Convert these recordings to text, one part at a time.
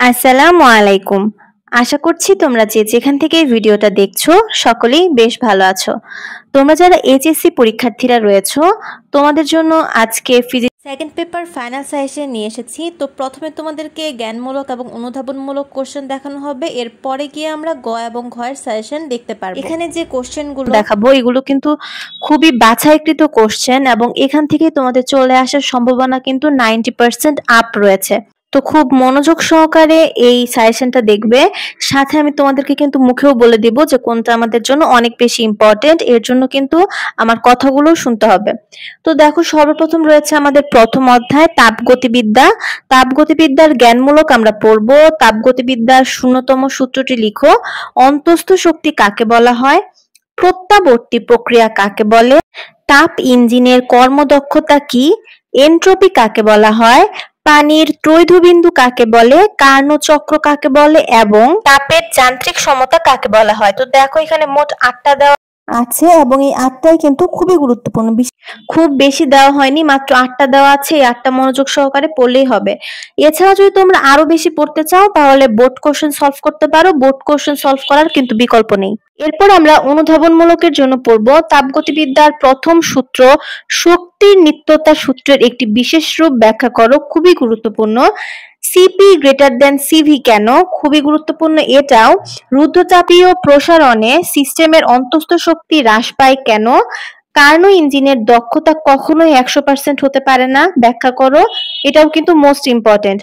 আসসালামু আলাইকুম। আশা করছি তোমরা যে যেখান থেকে এই ভিডিওটা দেখছো সকলেই বেশ ভালো আছো। তোমরা যারা এইচএসসি পরীক্ষার্থীরা রয়েছো তোমাদের জন্য আজকে physics second paper final suggestion নিয়ে এসেছি। তো প্রথমে তোমাদেরকে জ্ঞানমূলক এবং অনুধাবনমূলক কোশ্চেন দেখানো হবে, এরপরে গিয়ে আমরা গ এবং ঘয়ের সাজেশন দেখতে পারবো। এখানে যে কোশ্চেনগুলো দেখাবো এগুলো কিন্তু খুবই বাছাইকৃত কোশ্চেন এবং এখান থেকে তোমাদের চলে আসার সম্ভাবনা কিন্তু 90% আপ রয়েছে। তো খুব মনোযোগ সহকারে এই সাজেশনটা দেখবে, সাথে আমি তোমাদেরকে কিন্তু মুখেও বলে দিব যে কোনটা আমাদের জন্য অনেক বেশি ইম্পর্টেন্ট, এর জন্য কিন্তু আমার কথাগুলো শুনতে হবে। তো দেখো, সর্বপ্রথম রয়েছে আমাদের প্রথম অধ্যায় তাপগতিবিদ্যা। তাপগতিবিদ্যার জ্ঞানমূলক আমরা পড়বো। তাপগতিবিদ্যার 0তম সূত্রটি লিখো। অন্তস্থ শক্তি কাকে বলা হয়? প্রত্যাবর্তী প্রক্রিয়া কাকে বলে? তাপ ইঞ্জিনের কর্মদক্ষতা কি? এনট্রপি কাকে বলা হয়? পানির ত্রৈধবিন্দু কাকে বলে? কার্নো চক্র কাকে বলে? এবং তাপের যান্ত্রিক সমতা কাকে বলা হয়? তো দেখো, এখানে মোট 8টা দেওয়া আছে এবং এই 8টাই কিন্তু খুবই গুরুত্বপূর্ণ। খুব বেশি দেওয়া হয়নি, মাত্র 8টা দেওয়া আছে। এই 8টা মনোযোগ সহকারে পড়লেই হবে। এছাড়া যদি তোমরা আরো বেশি পড়তে চাও তাহলে বোর্ড কোশ্চেন সলভ করতে পারো। বোর্ড কোশ্চেন সলভ করার কিন্তু বিকল্প নেই। এরপর আমরা অনুধাবনমূলকের জন্য পড়ব। তাপগতিবিদ্যার প্রথম সূত্র শক্তির নিত্যতা সূত্রের একটি বিশেষ রূপ ব্যাখ্যা করো। খুবই গুরুত্বপূর্ণ। সিপি গ্রেটার দেন সিভি কেন? খুবই গুরুত্বপূর্ণ এটাও। রুদ্ধতাপীয় প্রসারণে সিস্টেমের অন্তস্থ শক্তি হ্রাস পায় কেন? কার্নো ইঞ্জিনের দক্ষতা কখনোই 100% হতে পারে না, ব্যাখ্যা করো। এটাও কিন্তু মোস্ট ইম্পর্টেন্ট।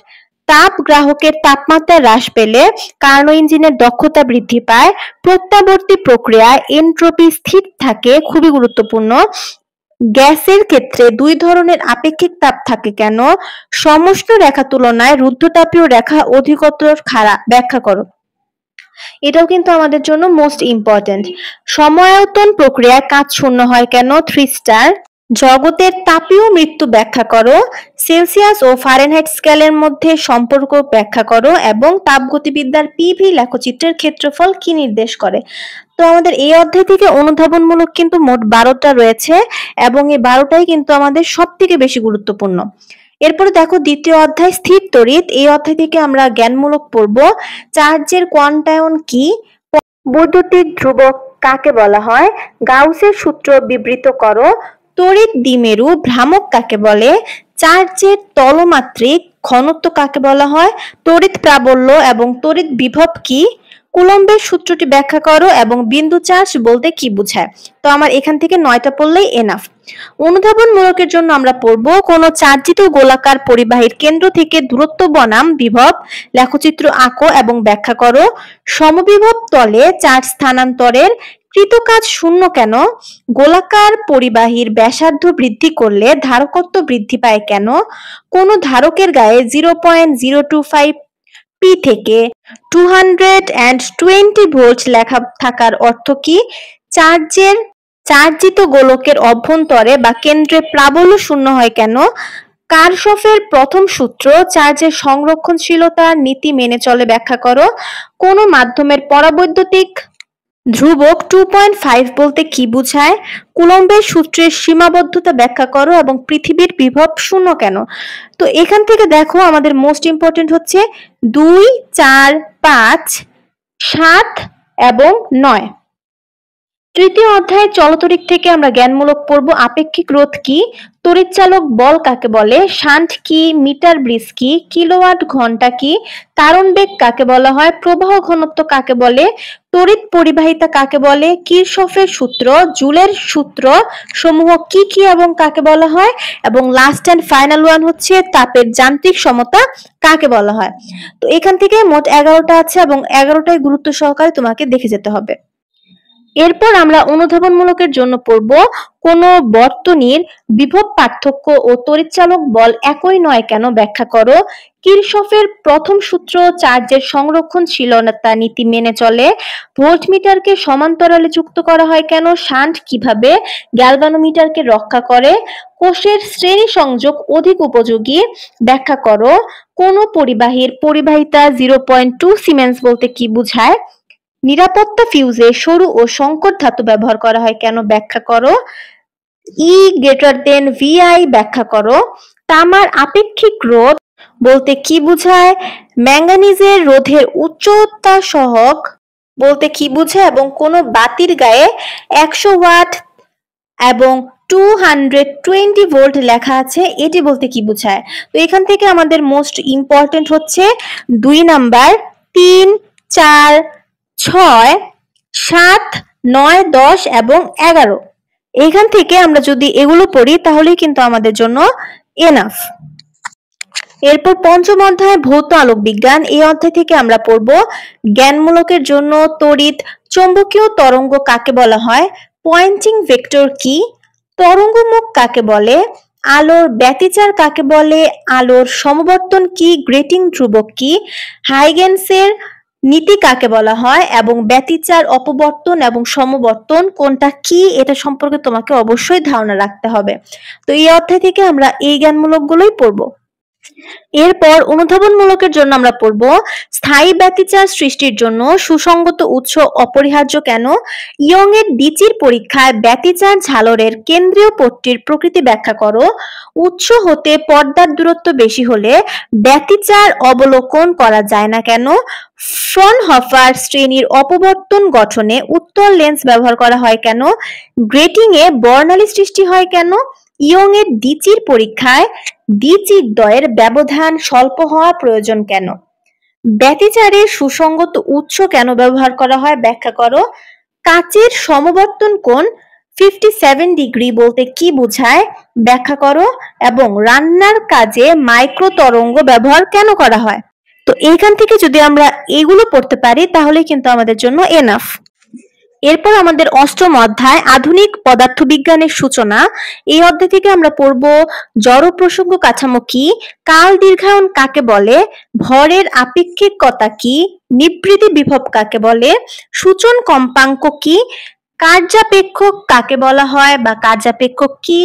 তাপ গ্রাহকের তাপমাত্রা হ্রাস পেলে কার্নো ইঞ্জিনের দক্ষতা বৃদ্ধি পায়। প্রত্যাবর্তী প্রক্রিয়ায় এনট্রপি স্থির থাকে, খুবই গুরুত্বপূর্ণ। গ্যাসের ক্ষেত্রে দুই ধরনের আপেক্ষিক তাপ থাকে কেন? সমষ্ণ রেখা তুলনায় রুদ্ধতাপীয় রেখা অধিকতর খাড়া, ব্যাখ্যা করো। এটাও কিন্তু আমাদের জন্য মোস্ট ইম্পর্টেন্ট। সময়ায়তন প্রক্রিয়ায় কাজ শূন্য হয় কেন? 3 স্টার। জগতের তাপীয় মৃত্যু ব্যাখ্যা করো। সেলসিয়াস ও ফারেনহাইট স্কেলের মধ্যে সম্পর্ক ব্যাখ্যা করো এবং তাপগতিবিদ্যার পিভি লেখচিত্রের ক্ষেত্রফল কি নির্দেশ করে? তো আমাদের এই অধ্যায় থেকে অনুধাবনমূলক কিন্তু মোট 12টা রয়েছে এবং এই 12টাই কিন্তু আমাদের সবথেকে বেশি গুরুত্বপূর্ণ। এরপরে দেখো, দ্বিতীয় অধ্যায় স্থির তড়িৎ। এই অধ্যায় থেকে আমরা জ্ঞানমূলক পড়ব। চার্জের কোয়ান্টায়ন কি? বৈদ্যুতিক ধ্রুবক কাকে বলা হয়? গাউসের সূত্র বিবৃত করো। তড়িৎ দ্বিমেরু ভ্রামক কাকে বলে? চার্জের তলমাত্রিক ঘনত্ব কাকে বলা হয়? তড়িৎ প্রাবল্য এবং তড়িৎ বিভব কি? কুলম্বের সূত্রটি ব্যাখ্যা করো এবং বিন্দু চার্জ বলতে কি বোঝায়? তো আমার এখান থেকে 9টা পড়লেই এনাফ। অনুধাবনমূলকের জন্য আমরা পড়ব। কোন চার্জিত গোলাকার পরিবাহীর কেন্দ্র থেকে দূরত্ব বনাম বিভব লেখচিত্র আঁকো এবং ব্যাখ্যা করো। সমবিভব তলে চার্জ স্থানান্তরের কৃত কাজ শূন্য কেন? গোলাকার পরিবাহীর ব্যাসার্ধ বৃদ্ধি করলে ধারকত্ব বৃদ্ধি পায় কেন? কোন ধারকের গায়ে 0.025 পি থেকে 220 ভোল্ট লেখা থাকার অর্থ কি? চার্জিত গোলকের অভ্যন্তরে বা কেন্দ্রে প্রাবল্য শূন্য হয় কেন? কারশফের প্রথম সূত্র চার্জের সংরক্ষণশীলতার নীতি মেনে চলে, ব্যাখ্যা করো। কোন মাধ্যমের পরাবৈদ্যুতিক ধ্রুবক 2.5 বলতে কি বোঝায়? কুলম্বের সূত্রের সীমাবদ্ধতা ব্যাখ্যা করো এবং পৃথিবীর বিভব শূন্য কেন? তো এখান থেকে দেখো, আমাদের মোস্ট ইম্পর্টেন্ট হচ্ছে 2, 4, 5, 7 এবং 9। তৃতীয় অধ্যায় চলতড়িৎ থেকে আমরা জ্ঞানমূলক পড়ব। আপেক্ষিক রোধ কি? তড়িৎচালক বল কাকে বলে? শান্ট কি? মিটার ব্রিজ কি? কিলোওয়াট ঘন্টা কি? তারণ বেগ কাকে বলা হয়? প্রবাহ ঘনত্ব কাকে বলে? তড়িৎ পরিবাহিতা কাকে বলে? কিরশফের সূত্র, জুলের সূত্র সমূহ কি কি এবং কাকে বলা হয়? এবং লাস্ট এন্ড ফাইনাল ওয়ান হচ্ছে তাপের যান্ত্রিক সমতা কাকে বলা হয়? তো এখান থেকে মোট 11টা আছে এবং 11টাই গুরুত্ব সহকারে তোমাকে দেখে যেতে হবে। এরপর আমরা অনুধাবনমূলকের জন্য পড়ব। কোন বর্তনীর বিভব পার্থক্য ও তড়িৎচালক বল একই নয় কেন, ব্যাখ্যা করো। কিরশফের প্রথম সূত্র চার্জের সংরক্ষণশীলতা নীতি মেনে চলে। ভোল্টমিটারকে সমান্তরালে যুক্ত করা হয় কেন? শান্ট কিভাবে গ্যালভানোমিটারকে রক্ষা করে? কোষের শ্রেণী সংযোগ অধিক উপযোগী, ব্যাখ্যা করো। কোন পরিবাহীর পরিবাহিতা 0.2 সিমেন্স বলতে কি বোঝায়? নিরাপত্তা ফিউজে সরু ও সংকর ধাতু ব্যবহার করা হয় কেন, ব্যাখ্যা করো। ই গ্রেটার দেন ভিআই ব্যাখ্যা করো। তামার আপেক্ষিক রোধ বলতে কি বোঝায়? ম্যাঙ্গানিজের রোধের উচ্চতা সহগ বলতে কি বোঝায়? এবং কোনো বাতির গায়ে 100 ওয়াট এবং 220 ভোল্ট লেখা আছে, এটি বলতে কি বোঝায়? তো এখান থেকে আমাদের মোস্ট ইম্পর্টেন্ট হচ্ছে 2 নাম্বার, 3, 4, 6, 7, 9, 10 এবং 11। এখান থেকে আমরা যদি এগুলো পড়ি তাহলেই কিন্তু আমাদের জন্য এনাফ। এরপর পঞ্চম অধ্যায় ভৌত আলোক বিজ্ঞান। এই অধ্যায় থেকে আমরা পড়ব জ্ঞানমূলকের জন্য তড়িৎ চৌম্বকীয় তরঙ্গ কাকে বলা হয়, পয়েন্টিং ভেক্টর কি, তরঙ্গমুখ কাকে বলে, আলোর ব্যতিচার কাকে বলে, আলোর সমবর্তন কি, গ্রেটিং ধ্রুবক কি, হাইগেন্সের নীতি কাকে বলা হয় এবং ব্যতিচার, অপবর্তন এবং সমবর্তন কোনটা কি, এটা সম্পর্কে তোমাকে অবশ্যই ধারণা রাখতে হবে। তো এই অধ্যায় থেকে আমরা এই জ্ঞানমূলকগুলোই পড়বো। এরপর অনুধাবনমূলকের জন্য আমরা পড়ব স্থায়ী ব্যতিচার সৃষ্টির জন্য সুসংগত উৎস অপরিহার্য কেন, ইয়ং এর ডিচির পরীক্ষায় ব্যতিচার ঝালরের কেন্দ্রীয় পট্টির প্রকৃতি ব্যাখ্যা করো, উৎস হতে পর্দার দূরত্ব বেশি হলে ব্যতিচার অবলোকন করা যায় না কেন, ফ্রনহফার শ্রেণীর অপবর্তন গঠনে উত্তল লেন্স ব্যবহার করা হয় কেন, গ্রেটিং এ বর্ণালী সৃষ্টি হয় কেন, ইয়ং এর ডিচির পরীক্ষায় দ্বিচিদ্বয়ের ব্যবধান স্বল্প হওয়া প্রয়োজন কেন, ব্যতিচারের সুসংগত উৎস কেন ব্যবহার করা হয় ব্যাখ্যা করো, কাচের সমবর্তন কোণ 57 ডিগ্রি বলতে কি বোঝায় ব্যাখ্যা করো, এবং রান্নার কাজে মাইক্রো তরঙ্গ ব্যবহার কেন করা হয়। তো এইখান থেকে যদি আমরা এগুলো পড়তে পারি তাহলে কিন্তু আমাদের জন্য এনাফ। এরপর আমাদের অষ্টম অধ্যায় আধুনিক পদার্থবিজ্ঞানের সূচনা। এই অধ্যায় থেকে আমরা পড়ব জড় প্রসঙ্গ কাঠামো কি, কাল দীর্ঘায়ন কাকে বলে, ভরের আপেক্ষিকতা কি, নিবৃত্তি বিভব কাকে বলে, সূচন কম্পাঙ্ক কি, কার্যাপেক্ষক কাকে বলা হয় বা কার্যাপেক্ষক কি,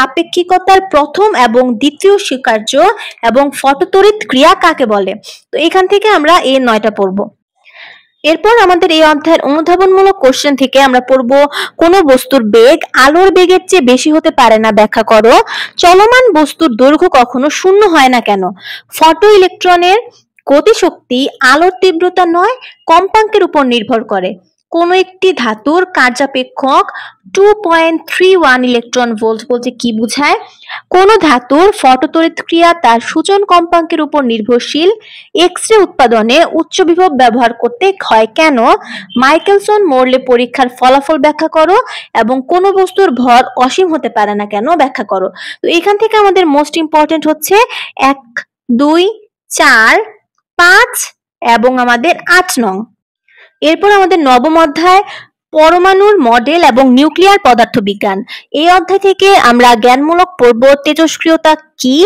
আপেক্ষিকতার প্রথম এবং দ্বিতীয় স্বীকার্য এবং ফটোতড়িৎ ক্রিয়া কাকে বলে। তো এখান থেকে আমরা এই 9টা পড়ব। এরপর আমাদের এই অধ্যায়ের অনুধাবনমূলক কোশ্চেন থেকে আমরা পড়ব কোন বস্তুর বেগ আলোর বেগের চেয়ে বেশি হতে পারে না ব্যাখ্যা করো, চলমান বস্তুর দৈর্ঘ্য কখনো শূন্য হয় না কেন, ফটো ইলেকট্রনের গতিশক্তি আলোর তীব্রতা নয় কম্পাঙ্কের উপর নির্ভর করে, কোন একটি ধাতুর কার্যাপেক্ষক 2.31 ইলেকট্রন ভোল্ট বলতে কি বোঝায়, কোন ধাতুর ফটোতড়িৎক্রিয়া তার সূচন কম্পাঙ্কের উপর নির্ভরশীল, এক্স-রে উৎপাদনে উচ্চ বিভব ব্যবহার করতে হয় কেন, মাইকেলসন মোরলে পরীক্ষার ফলাফল ব্যাখ্যা করো, এবং কোন বস্তুর ভর অসীম হতে পারে না কেন ব্যাখ্যা করো। তো এখান থেকে আমাদের মোস্ট ইম্পর্টেন্ট হচ্ছে 1, 2, 4, 5 এবং আমাদের 8 নং। এরপর আমাদের নবম অধ্যায় পরমাণুর মডেল এবং নিউক্লিয়ার পদার্থবিজ্ঞান। এই অধ্যায় থেকে আমরা জ্ঞানমূলক পড়ব তেজস্ক্রিয়তা কি,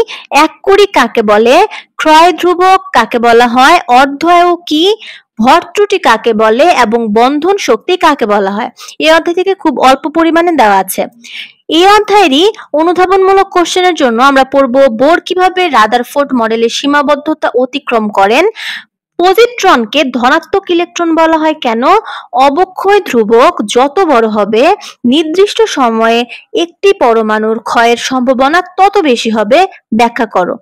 এককড়ি কাকে বলে, ক্ষয় ধ্রুবক কাকে বলা হয়, অর্ধআয়ু কি, ভর ত্রুটি কাকে বলে এবং বন্ধন শক্তি কাকে বলা হয়। এই অধ্যায় থেকে খুব অল্প পরিমাণে দেওয়া আছে। এই অধ্যায়েরই অনুধাবনমূলক কোশ্চেনের জন্য আমরা পড়ব বোর কিভাবে রাদারফোর্ড মডেলের সীমাবদ্ধতা অতিক্রম করেন, পজিট্রনকে ধনাত্মক ইলেকট্রন বলা হয় কেন, অবক্ষয় ধ্রুবক যত বড় হবে নির্দিষ্ট সময়ে একটি পরমাণুর ক্ষয়ের সম্ভাবনা তত বেশি হবে ব্যাখ্যা করো,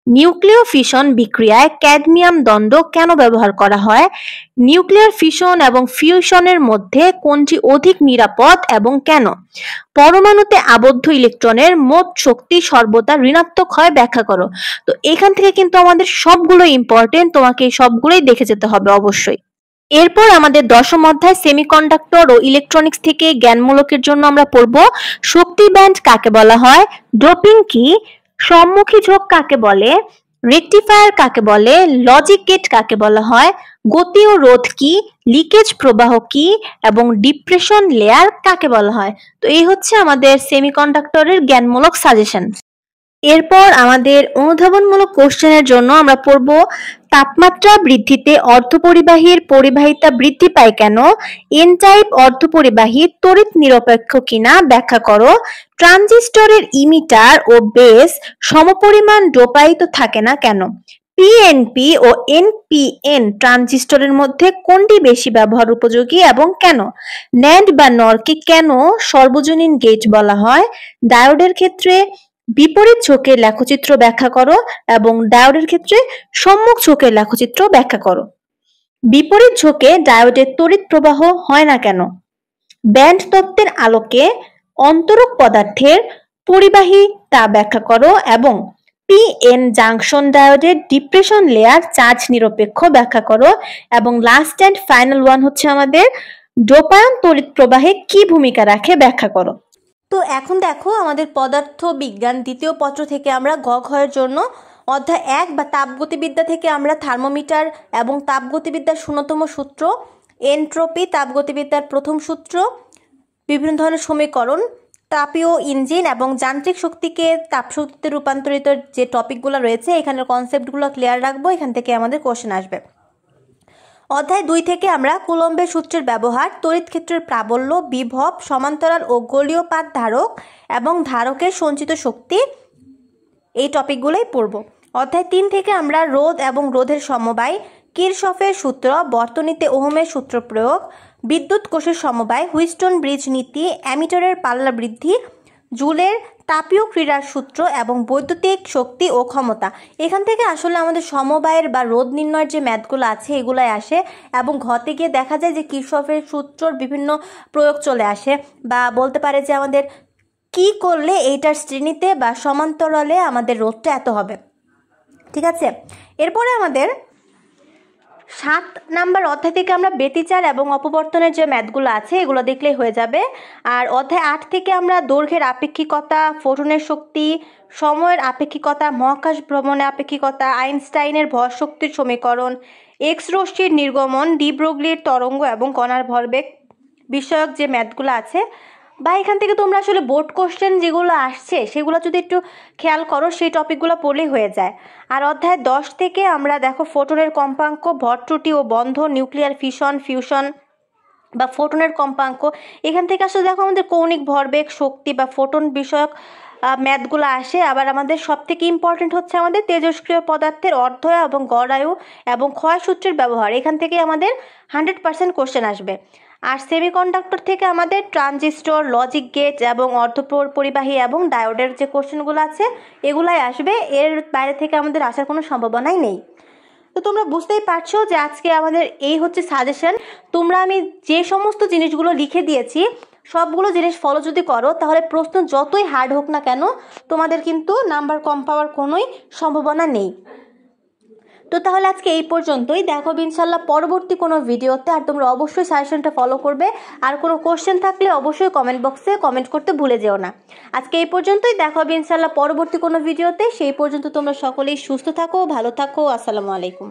নিউক্লিয় ফিশন বিক্রিয়ায় ক্যাডমিয়াম দণ্ড কেন ব্যবহার করা হয়, নিউক্লিয়ার ফিশন এবং ফিউশনের মধ্যে কোনটি অধিক নিরাপদ এবং কেন, পরমাণুতে আবদ্ধ ইলেকট্রনের মোট শক্তি সর্বদা ঋণাত্মক হয় ব্যাখ্যা করো। তো এখান থেকে কিন্তু আমাদের সবগুলো ইম্পর্টেন্ট, তোমাকে এই সবগুলোই দেখে যেতে হবে অবশ্যই। এরপর আমাদের দশম অধ্যায় সেমিকন্ডাক্টর ও ইলেকট্রনিক্স থেকে জ্ঞানমূলকের জন্য আমরা পড়ব শক্তি ব্যান্ড কাকে বলা হয়, ডোপিং কি, সম্মুখী ঝোঁক কাকে বলে, রেকটিফায়ার কাকে বলে, লজিক গেট কাকে বলা হয়, গতি ও রোধ কি, লিকেজ প্রবাহ কি এবং ডিপ্রেশন লেয়ার কাকে বলা হয়। তো এই হচ্ছে আমাদের সেমিকন্ডাক্টরের জ্ঞানমূলক সাজেশন। এরপর আমাদের অনুধাবনমূলক কোশ্চেনের জন্য আমরা পড়ব তাপমাত্রা বৃদ্ধিতে অর্ধপরিবাহীর পরিবাহিতা বৃদ্ধি পায় কেন, এন টাইপ অর্ধপরিবাহী তড়িৎ নিরপেক্ষ কিনা ব্যাখ্যা করো, ট্রানজিস্টরের ইমিটার ও বেস সমপরিমাণ ডোপায়িত থাকে না কেন, পিএনপি ও এনপিএন ট্রানজিস্টরের মধ্যে কোনটি বেশি ব্যবহার উপযোগী এবং কেন, ন্যান্ড বা নরকে কেন সর্বজনীন গেট বলা হয়, ডায়োডের ক্ষেত্রে বিপরীত ঝোঁকের লেখচিত্র ব্যাখ্যা করো এবং ডায়োডের ক্ষেত্রে সম্মুখ ঝোঁকের লেখচিত্র ব্যাখ্যা করো। বিপরীত ঝোঁকে ডায়োডের তড়িৎ প্রবাহ হয় না কেন? ব্যান্ড তত্ত্বের আলোকে অন্তরক পদার্থের পরিবাহী তা ব্যাখ্যা করো এবং পিএন জাংশন ডায়োডের ডিপ্রেশন লেয়ার চার্জ নিরপেক্ষ ব্যাখ্যা করো এবং লাস্ট অ্যান্ড ফাইনাল ওয়ান হচ্ছে আমাদের ডোপায়ন তড়িৎ প্রবাহে কি ভূমিকা রাখে ব্যাখ্যা করো। তো এখন দেখো আমাদের পদার্থ বিজ্ঞান দ্বিতীয় পত্র থেকে আমরা গ ঘয়ের জন্য অধ্যায় 1 বা তাপগতিবিদ্যা থেকে আমরা থার্মোমিটার এবং তাপগতিবিদ্যার 0তম সূত্র, এনট্রপি, তাপগতিবিদ্যার প্রথম সূত্র, বিভিন্ন ধরনের সমীকরণ, তাপীয় ইঞ্জিন এবং যান্ত্রিক শক্তিকে তাপশক্তিতে রূপান্তরিত যে টপিকগুলো রয়েছে এখানের কনসেপ্টগুলো ক্লিয়ার রাখবো। এখান থেকে আমাদের কোশ্চেন আসবে। অধ্যায় 2 থেকে আমরা কুলম্বের সূত্রের ব্যবহার, তড়িৎ ক্ষেত্রের প্রাবল্য, বিভব, সমান্তরাল ও গোলীয় পাত ধারক এবং ধারকের সঞ্চিত শক্তি এই টপিকগুলোই পড়ব। অধ্যায় 3 থেকে আমরা রোধ এবং রোধের সমবায়, কিরশফের সূত্র, বর্তনীতে ওহমের সূত্র প্রয়োগ, বিদ্যুৎ কোষের সমবায়, হুইস্টন ব্রিজ নীতি, অ্যামিটারের পাল্লা বৃদ্ধি, জুলের তাপীয় ক্রিয়ার সূত্র এবং বৈদ্যুতিক শক্তি ও ক্ষমতা। এখান থেকে আসলে আমাদের সমবায়ের বা রোধ নির্ণয়ের যে ম্যাথগুলো আছে এগুলাই আসে এবং ঘতে গিয়ে দেখা যায় যে কিরশফের সূত্রর বিভিন্ন প্রয়োগ চলে আসে, বা বলতে পারে যে আমাদের কি করলে এইটার শ্রেণীতে বা সমান্তরালে আমাদের রোধটা এত হবে। ঠিক আছে, এরপরে আমাদের 7 নাম্বার অধ্যায় থেকে আমরা ব্যতিচার এবং অপবর্তনের যে ম্যাথগুলো আছে এগুলো দেখলেই হয়ে যাবে। আর অধ্যায় 8 থেকে আমরা দৈর্ঘ্যের আপেক্ষিকতা, ফোটনের শক্তি, সময়ের আপেক্ষিকতা, মহাকাশ ভ্রমণের আপেক্ষিকতা, আইনস্টাইনের ভর শক্তির সমীকরণ, এক্স রশ্মির নির্গমন, ডি ব্রোগ্লির তরঙ্গ এবং কণার ভরবেগ বিষয়ক যে ম্যাথগুলো আছে, বা এখান থেকে তোমরা আসলে বোর্ড কোশ্চেন যেগুলো আসছে সেগুলো যদি একটু খেয়াল করো সেই টপিকগুলো পড়লেই হয়ে যায়। আর অধ্যায় 10 থেকে আমরা দেখো ফোটনের কম্পাঙ্ক, ভর ত্রুটি ও বন্ধ, নিউক্লিয়ার ফিউশন বা ফোটনের কম্পাঙ্ক, এখান থেকে আসলে দেখো আমাদের কৌণিক ভরবেগ, শক্তি বা ফোটন বিষয়ক ম্যাথগুলো আসে। আবার আমাদের সবথেকে ইম্পর্টেন্ট হচ্ছে আমাদের তেজস্ক্রিয় পদার্থের অর্ধয় এবং গড় আয়ু এবং ক্ষয় সূত্রের ব্যবহার, এখান থেকে আমাদের 100% কোশ্চেন আসবে। আর সেমিকন্ডাক্টর থেকে আমাদের ট্রানজিস্টর, লজিক গেট এবং অর্ধপরিবাহী এবং ডায়োডের যে কোশ্চেনগুলো আছে এগুলাই আসবে। এর বাইরে থেকে আমাদের আসার কোনো সম্ভাবনাই নেই। তো তোমরা বুঝতেই পারছো যে আজকে আমাদের এই হচ্ছে সাজেশন। তোমরা আমি যে সমস্ত জিনিসগুলো লিখে দিয়েছি সবগুলো জিনিস ফলো যদি করো তাহলে প্রশ্ন যতই হার্ড হোক না কেন তোমাদের কিন্তু নাম্বার কম পাওয়ার কোনোই সম্ভাবনা নেই। তো তাহলে আজকে এই পর্যন্তই, দেখো ইনশাল্লাহ পরবর্তী কোনো ভিডিওতে। আর তোমরা অবশ্যই সাজেশনটা ফলো করবে। আর কোনো কোশ্চেন থাকলে অবশ্যই কমেন্ট বক্সে কমেন্ট করতে ভুলে যেও না। আজকে এই পর্যন্তই, দেখা হবে ইনশাল্লাহ পরবর্তী কোনো ভিডিওতে। সেই পর্যন্ত তোমরা সকলেই সুস্থ থাকো, ভালো থাকো। আসসালামু আলাইকুম।